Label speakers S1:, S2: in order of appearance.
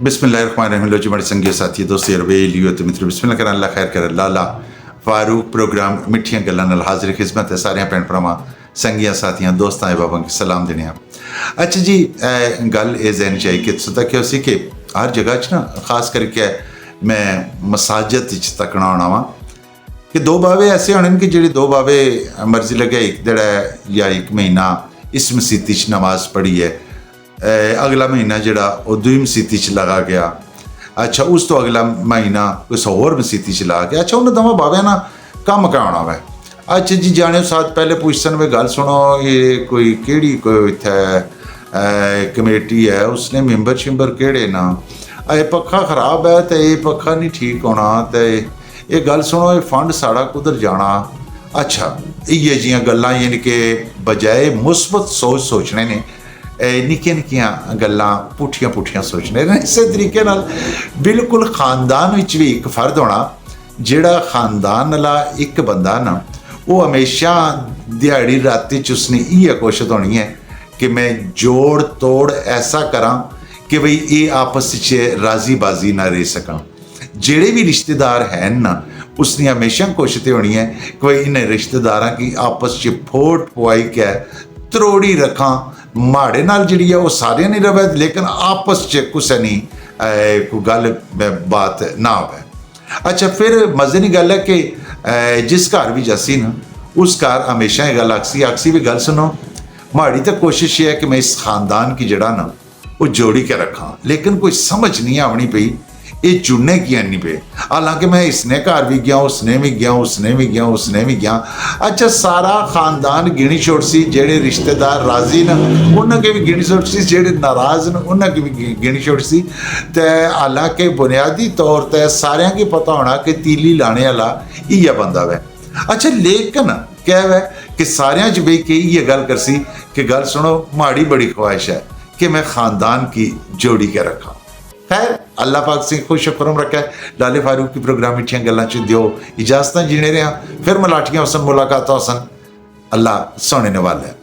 S1: बिस्मिल्लाहिर्रहमानिर्रहीम। लो जी बड़े संगी साथी दोस्त रवे लियो तो मित्र बिस्मिल्लाह कर अल्लाह खैर कर लाला फारूक प्रोग्राम मिठियां गल्लां नाल हाजिर खिदमत है सारे भैन भरावां संगियां साथियां दोस्तां बाबां की सलाम देने। अच्छा जी, गल ये जहन च आई कि तुस तक्यो सी कि हर जगह च ना खास करके मैं मसाजद च तकना होना वा कि दो बावे ऐसे होने कि जेह्ड़े दो बावे मर्जी लगे एक दड़ा या एक महीना इस मसीती च नमाज पढ़ी है, अगला महीना जोड़ा वो दूई मसीती च लगा गया। अच्छा, उस तो अगला महीना किसी होर मसीती च लगा गया। अच्छा, उन्हें दोवें बाबे ना कम क्या होना वै। अच्छा जी, जाने साथ पहले पूछसन में गल सुनो, ये कोई केड़ी कोई इत्थै कमेटी है, उसने मैंबर शिंबर केड़े ना, ये पक्खा खराब है तो ये पक्खा नहीं ठीक होना, तो ये गल सुनो, ये फंड साड़ा कुधर जाना। अच्छा, इयै जियां गल्लां यानी कि बजाए मुस्बत सोच सोचने ने निक्कियां निक्कियां गल्लां पुट्ठियां पुट्ठियां सोचने ने। इस तरीके नाल बिल्कुल खानदान विच भी एक फर्द होना, जिहड़ा खानदान वाला एक बंदा ना, वो हमेशा दिहाड़ी राती च उसने इयै कोशिश होनी है कि मैं जोड़ तोड़ ऐसा करा कि भाई ये आपस च राजी बाजी ना रह सकन। जेड़े भी रिश्तेदार हैं ना, उसने हमेशा कोशिश होनी है कि भाई इन्हें रिश्तेदारां की आपस च फोट पवाई के त्रोड़ी रखा, माड़े नाल जिहड़ी है वो सारे नहीं रवे, लेकिन आपस च कुसै नहीं कोई गल बात ना होवे। अच्छा, फिर मजे की गल है कि जिस घर भी जासी ना, उस घर हमेशा ये गल आखसी भी गल सुनो, माड़ी तो कोशिश ये है कि मैं इस खानदान की जड़ा ना वो जोड़ी के रखा, लेकिन कोई समझ नहीं आवनी पई ये चुनने की नहीं पे। हालांकि मैं इसने घर भी गया, उसने भी गया, उसने भी गया, उसने भी गया। अच्छा, सारा खानदान गिनी छोड़ सी, जेड़े रिश्तेदार राजी न उन्हें भी गिनी छोड़ सी, जेड़े नाराज न उन्हें भी गिनी छोड़ सी। तो हालांकि बुनियादी तौर पर सारे की पता होना कि तीली लाने वाला इयै बंदा वै। अच्छा, लेकिन क्या है कि सारे च बह के ये गल कर सी कि गल सुनो, माड़ी बड़ी ख्वाहिश है कि मैं खानदान की जोड़ी के रखा। खैर, अल्लाह पाक से खुश खुरम रखा है। लाले फारूक की प्रोग्राम मिठियां गल्लां च दियो इजाजत जीने रहा, फिर मलाटियां हसन मुलाकात हसन। अल्लाह सोने ने वाला है।